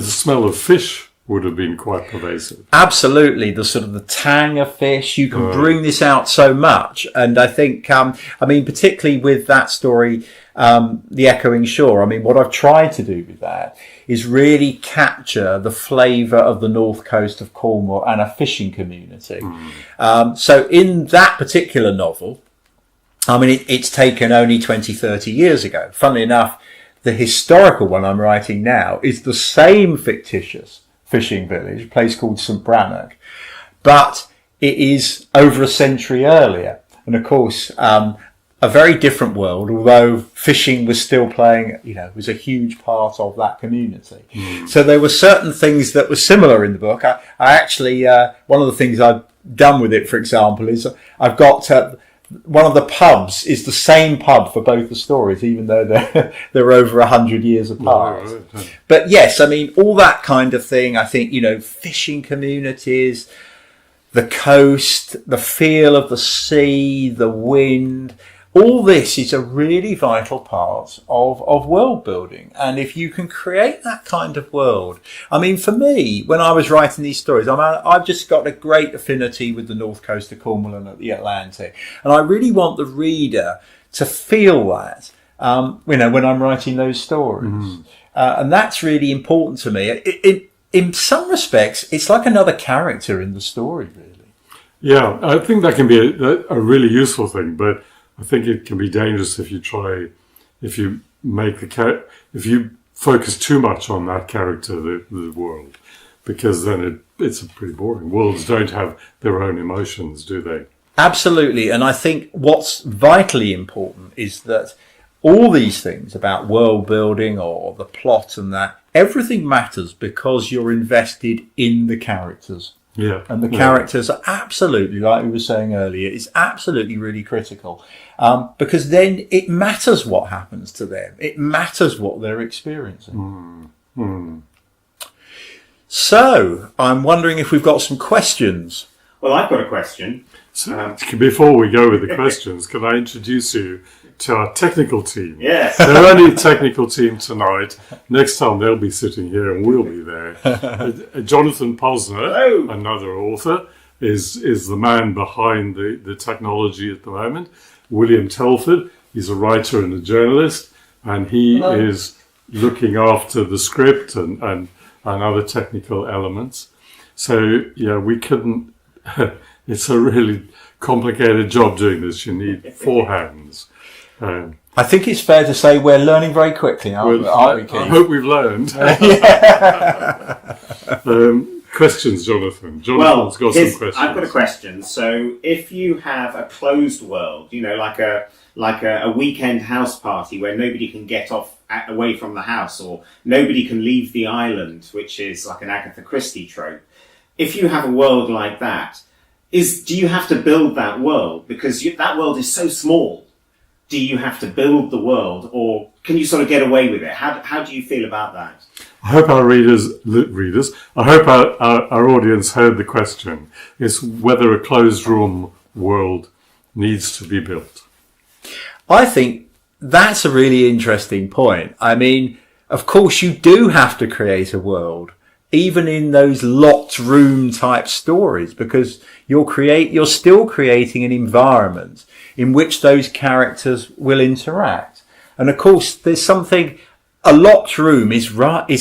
Speaker 2: smell of fish would have been quite pervasive.
Speaker 1: Absolutely, the sort of the tang of fish. You can bring this out so much, and I think, particularly with that story, The Echoing Shore. I mean, what I've tried to do with that is really capture the flavour of the north coast of Cornwall and a fishing community. So in that particular novel, I mean, it's taken only 20, 30 years ago. Funnily enough, the historical one I'm writing now is the same fictitious fishing village, a place called St Brannock, but it is over a century earlier. And of course, a very different world, although fishing was still playing, was a huge part of that community. So there were certain things that were similar in the book. I actually, one of the things I've done with it, for example, is I've got one of the pubs is the same pub for both the stories, even though they're over 100 years apart. Right. But yes, I mean, all that kind of thing. I think, fishing communities, the coast, the feel of the sea, the wind, all this is a really vital part of world building. And if you can create that kind of world, I mean, for me, when I was writing these stories, I've just got a great affinity with the north coast of Cornwall and the Atlantic. And I really want the reader to feel that, when I'm writing those stories. And that's really important to me. In some respects, it's like another character in the story, really.
Speaker 2: Yeah, I think that can be a really useful thing, but I think it can be dangerous if you focus too much on that character, the world, because then it's pretty boring. Worlds don't have their own emotions, do they?
Speaker 1: Absolutely. And I think what's vitally important is that all these things about world building or the plot and that, everything matters because you're invested in the characters.
Speaker 2: Yeah.
Speaker 1: And the characters are absolutely, like we were saying earlier, is absolutely really critical. Because then it matters what happens to them. It matters what they're experiencing. So, I'm wondering if we've got some questions.
Speaker 4: Well, I've got a question.
Speaker 2: So, before we go with the questions, can I introduce you to our technical team?
Speaker 4: Yes.
Speaker 2: They're only a technical team tonight. Next time they'll be sitting here and we'll be there. Jonathan Posner,
Speaker 4: Hello.
Speaker 2: Another author, is the man behind the technology at the moment. William Telford, he's a writer and a journalist, and he
Speaker 3: Hello.
Speaker 2: is looking after the script and other technical elements. So, yeah, we couldn't... It's a really complicated job doing this. You need four hands.
Speaker 1: I think it's fair to say we're learning very quickly, aren't we, Keith?
Speaker 2: I hope we've learned. Questions, Jonathan. Jonathan's got some questions.
Speaker 4: I've got a question. So, if you have a closed world, like a weekend house party where nobody can get away from the house, or nobody can leave the island, which is like an Agatha Christie trope. If you have a world like that, do you have to build that world? Because that world is so small. Do you have to build the world, or can you sort of get away with it? How do you feel about that?
Speaker 2: I hope our I hope our audience heard the question. It's whether a closed room world needs to be built.
Speaker 1: I think that's a really interesting point. I mean, of course, you do have to create a world, even in those locked room type stories, because you're still creating an environment in which those characters will interact. And of course, there's something, a locked room is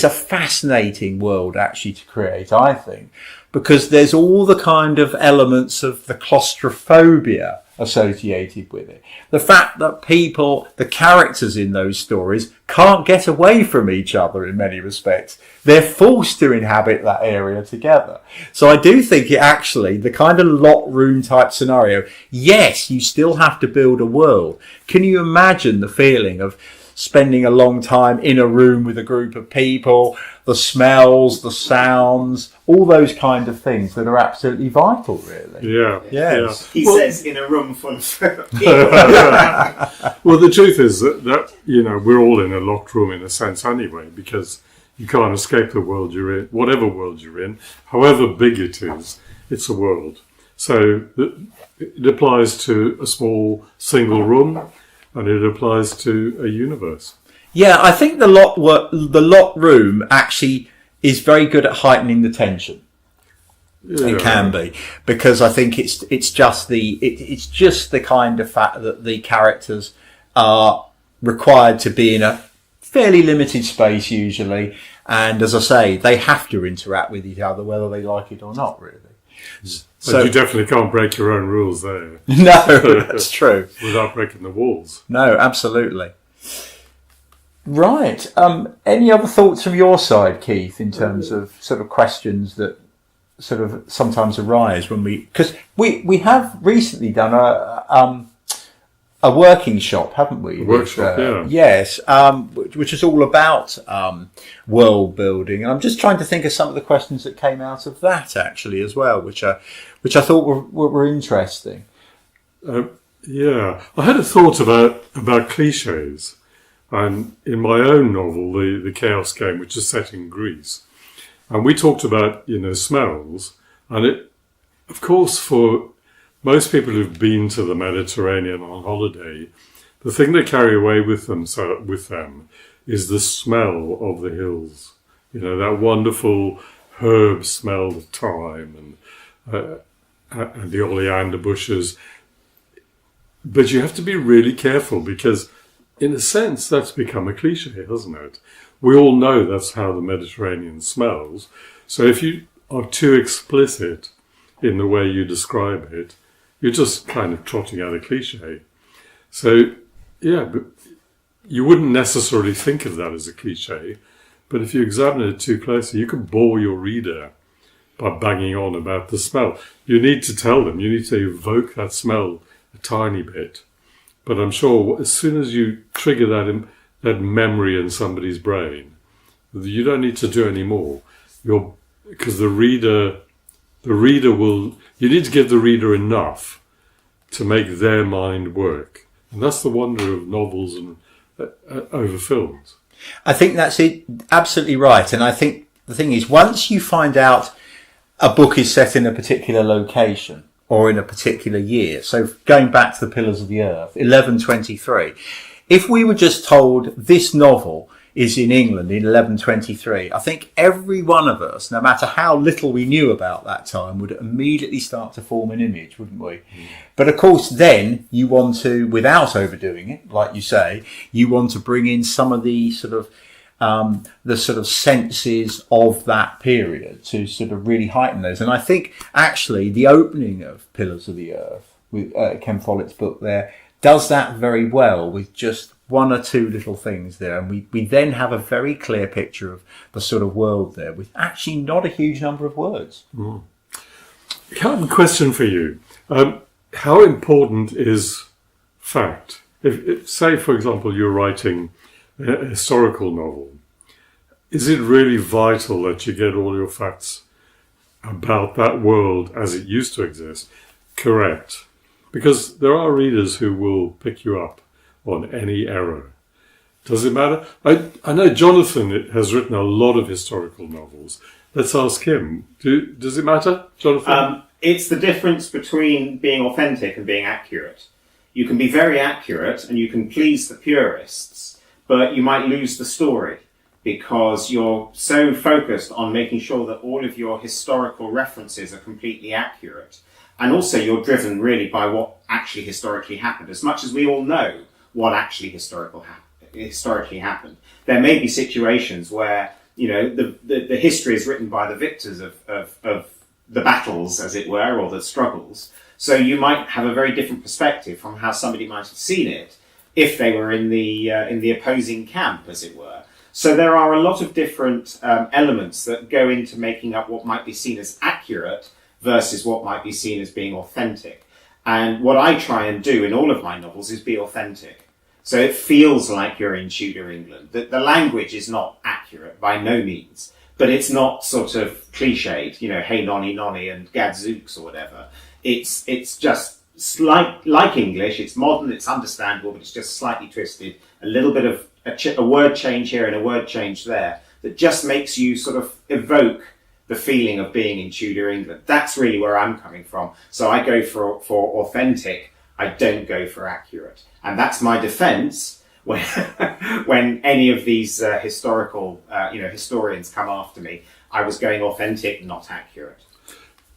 Speaker 1: a fascinating world actually to create, I think, because there's all the kind of elements of the claustrophobia associated with it. The fact that the characters in those stories can't get away from each other in many respects. They're forced to inhabit that area together. So I do think the kind of locked room type scenario, yes, you still have to build a world. Can you imagine the feeling of spending a long time in a room with a group of people, the smells, the sounds, all those kind of things that are absolutely vital, really.
Speaker 2: Yeah.
Speaker 1: Yes.
Speaker 4: He says in a room full of people.
Speaker 2: Well, the truth is that we're all in a locked room in a sense anyway, because you can't escape the world you're in, whatever world you're in, however big it is, it's a world. So it applies to a small single room, and it applies to a universe.
Speaker 1: Yeah, I think the lot room actually is very good at heightening the tension.
Speaker 2: Yeah.
Speaker 1: It can be, because I think it's just the kind of fact that the characters are required to be in a fairly limited space usually, and as I say, they have to interact with each other whether they like it or not, really.
Speaker 2: But you definitely can't break your own rules there.
Speaker 1: No, that's true.
Speaker 2: Without breaking the walls.
Speaker 1: No, absolutely. Right. Any other thoughts from your side, Keith, in terms of sort of questions that sort of sometimes arise when because we have recently done a working shop, haven't we?
Speaker 2: Workshop, yeah.
Speaker 1: Yes, which is all about world building. And I'm just trying to think of some of the questions that came out of that actually as well, which I thought were interesting.
Speaker 2: Yeah, I had a thought about cliches, and in my own novel, the Chaos Game, which is set in Greece, and we talked about smells, and it, of course, for most people who've been to the Mediterranean on holiday, the thing they carry away with them is the smell of the hills. That wonderful herb smell of thyme and the oleander bushes. But you have to be really careful because, in a sense, that's become a cliche, hasn't it? We all know that's how the Mediterranean smells. So if you are too explicit in the way you describe it, you're just kind of trotting out a cliche. So, yeah, but you wouldn't necessarily think of that as a cliche, but if you examine it too closely, you can bore your reader by banging on about the smell. You need to tell them, you need to evoke that smell a tiny bit. But I'm sure as soon as you trigger that memory in somebody's brain, you don't need to do any more. Because the reader will. You need to give the reader enough to make their mind work, and that's the wonder of novels and over films.
Speaker 1: I think that's it, absolutely right. And I think the thing is, once you find out a book is set in a particular location or in a particular year, so going back to the Pillars of the Earth, 1123, if we were just told this novel is in England in 1123, I think every one of us, no matter how little we knew about that time, would immediately start to form an image, wouldn't we? But of course, then you want to, without overdoing it, like you say, you want to bring in some of the sort of senses of that period to sort of really heighten those. And I think actually the opening of Pillars of the Earth with Ken Follett's book there does that very well with just one or two little things there, and we then have a very clear picture of the sort of world there with actually not a huge number of words.
Speaker 2: I have a question for you. How important is fact? If, say, for example, you're writing a historical novel, is it really vital that you get all your facts about that world as it used to exist correct? Because there are readers who will pick you up on any error. Does it matter? I know Jonathan has written a lot of historical novels. Let's ask him. Does it matter, Jonathan?
Speaker 4: It's the difference between being authentic and being accurate. You can be very accurate and you can please the purists, but you might lose the story because you're so focused on making sure that all of your historical references are completely accurate. And also you're driven really by what actually historically happened. As much as we all know what actually historically happened, there may be situations where, the history is written by the victors of the battles, as it were, or the struggles. So you might have a very different perspective from how somebody might have seen it if they were in the opposing camp, as it were. So there are a lot of different elements that go into making up what might be seen as accurate versus what might be seen as being authentic. And what I try and do in all of my novels is be authentic. So it feels like you're in Tudor England. The language is not accurate by no means, but it's not sort of cliched, hey nonny nonny and gadzooks or whatever. It's just like English. It's modern, it's understandable, but it's just slightly twisted. A little bit of a word change here and a word change there that just makes you sort of evoke the feeling of being in Tudor England. That's really where I'm coming from. So I go for authentic. I don't go for accurate. And that's my defense when any of these historical historians come after me, I was going authentic, not accurate.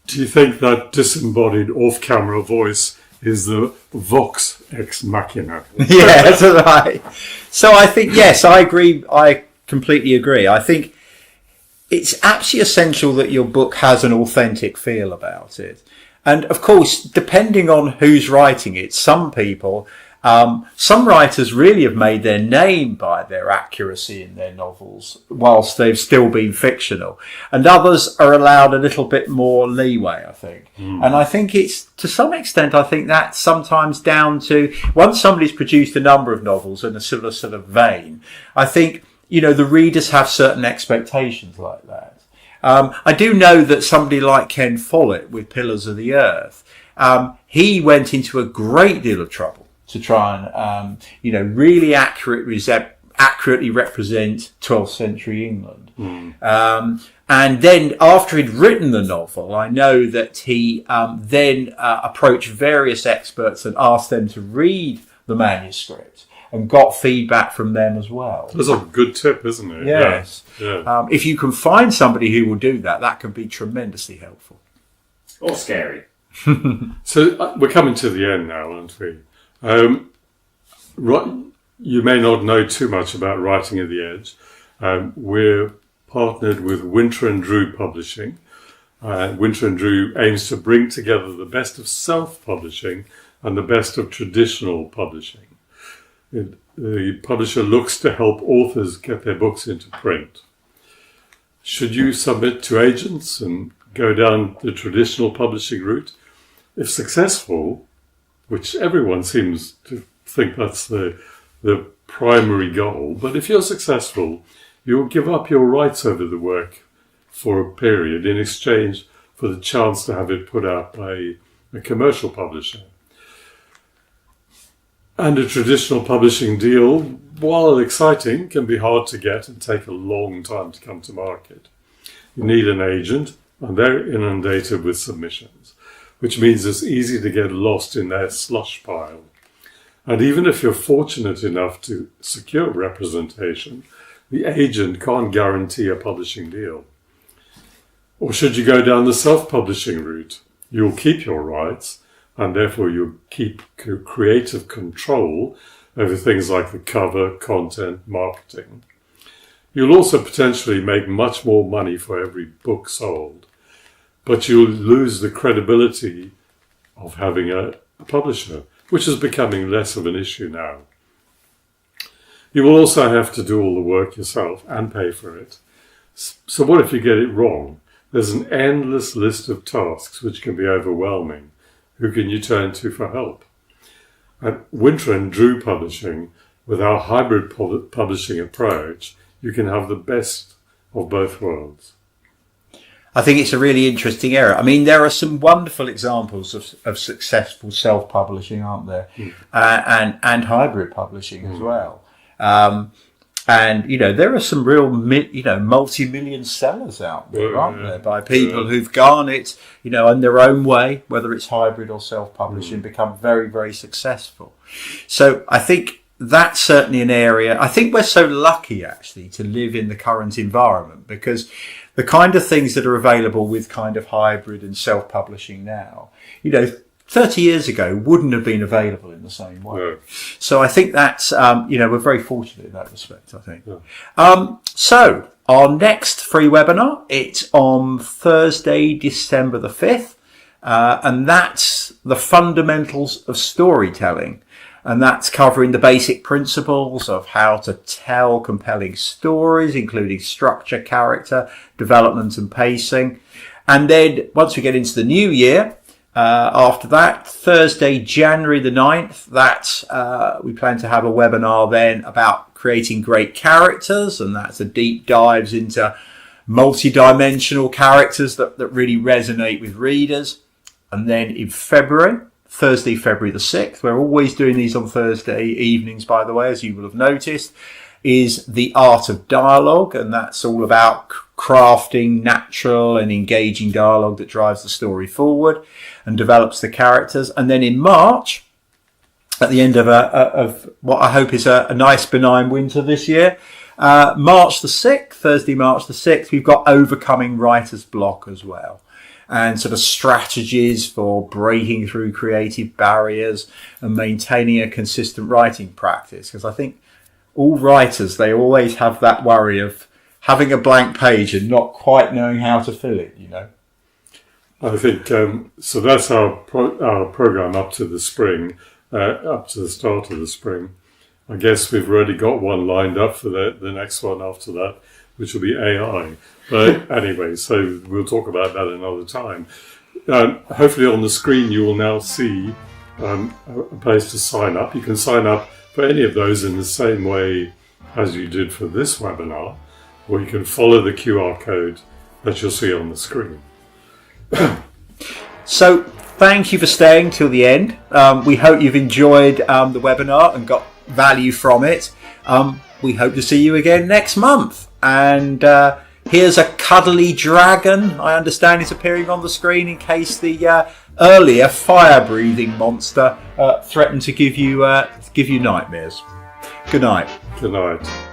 Speaker 2: Do you think that disembodied off-camera voice is the vox ex machina?
Speaker 1: Yeah, that's right. So I think, yes, I agree. I completely agree. I think it's absolutely essential that your book has an authentic feel about it. And of course, depending on who's writing it, some writers really have made their name by their accuracy in their novels, whilst they've still been fictional. And others are allowed a little bit more leeway, I think. And I think it's, to some extent, I think that's sometimes down to, once somebody's produced a number of novels in a similar sort of vein, I think, the readers have certain expectations like that. I do know that somebody like Ken Follett with Pillars of the Earth, he went into a great deal of trouble to try and, really accurately represent 12th century England. And then after he'd written the novel, I know that he then approached various experts and asked them to read the manuscript and got feedback from them as well.
Speaker 2: That's a good tip, isn't it?
Speaker 1: Yes.
Speaker 2: Yeah.
Speaker 1: If you can find somebody who will do that, that can be tremendously helpful.
Speaker 4: Or scary.
Speaker 2: So we're coming to the end now, aren't we? You may not know too much about Writing at the Edge. We're partnered with Winter and Drew Publishing. Winter and Drew aims to bring together the best of self-publishing and the best of traditional publishing. The publisher looks to help authors get their books into print. Should you submit to agents and go down the traditional publishing route? If successful, which everyone seems to think that's the primary goal, but if you're successful, you'll give up your rights over the work for a period in exchange for the chance to have it put out by a commercial publisher. And a traditional publishing deal, while exciting, can be hard to get and take a long time to come to market. You need an agent, and they're inundated with submissions, which means it's easy to get lost in their slush pile. And even if you're fortunate enough to secure representation, the agent can't guarantee a publishing deal. Or should you go down the self-publishing route? You'll keep your rights, and therefore you'll keep creative control over things like the cover, content, marketing. You'll also potentially make much more money for every book sold, but you'll lose the credibility of having a publisher, which is becoming less of an issue now. You will also have to do all the work yourself and pay for it. So what if you get it wrong? There's an endless list of tasks which can be overwhelming. Who can you turn to for help? At Winter and Drew Publishing, with our hybrid publishing approach, you can have the best of both worlds.
Speaker 1: I think it's a really interesting area. I mean, there are some wonderful examples of successful self-publishing, aren't there? And hybrid publishing as well. And, there are some real, multi-million sellers out there, aren't there, by people who've garnered, in their own way, whether it's hybrid or self-publishing, become very, very successful. So I think that's certainly an area. I think we're so lucky, actually, to live in the current environment, because the kind of things that are available with kind of hybrid and self-publishing now, 30 years ago wouldn't have been available in the same way.
Speaker 2: Yeah.
Speaker 1: So I think that's, we're very fortunate in that respect, I think. Yeah. So our next free webinar, it's on Thursday, December the 5th. And that's the fundamentals of storytelling. And that's covering the basic principles of how to tell compelling stories, including structure, character, development and pacing. And then once we get into the new year, after that, Thursday, January the 9th, we plan to have a webinar then about creating great characters. And that's a deep dives into multi-dimensional characters that really resonate with readers. And then in February, Thursday, February the 6th, we're always doing these on Thursday evenings, by the way, as you will have noticed, is the art of dialogue. And that's all about crafting natural and engaging dialogue that drives the story forward and develops the characters. And then in March, at the end of what I hope is a nice benign winter this year. March the 6th, Thursday, March the 6th, we've got Overcoming Writer's Block as well. And sort of strategies for breaking through creative barriers and maintaining a consistent writing practice. Because I think all writers, they always have that worry of having a blank page and not quite knowing how to fill it, you know.
Speaker 2: I think, so that's our program up to the spring, up to the start of the spring. I guess we've already got one lined up for the next one after that, which will be AI. But anyway, so we'll talk about that another time. Hopefully on the screen you will now see a place to sign up. You can sign up for any of those in the same way as you did for this webinar, or you can follow the QR code that you'll see on the screen.
Speaker 1: So thank you for staying till the end. We hope you've enjoyed the webinar and got value from it. We hope to see you again next month. And here's a cuddly dragon. I understand is appearing on the screen in case the earlier fire-breathing monster threatened to give you nightmares. Good night.
Speaker 2: Good night.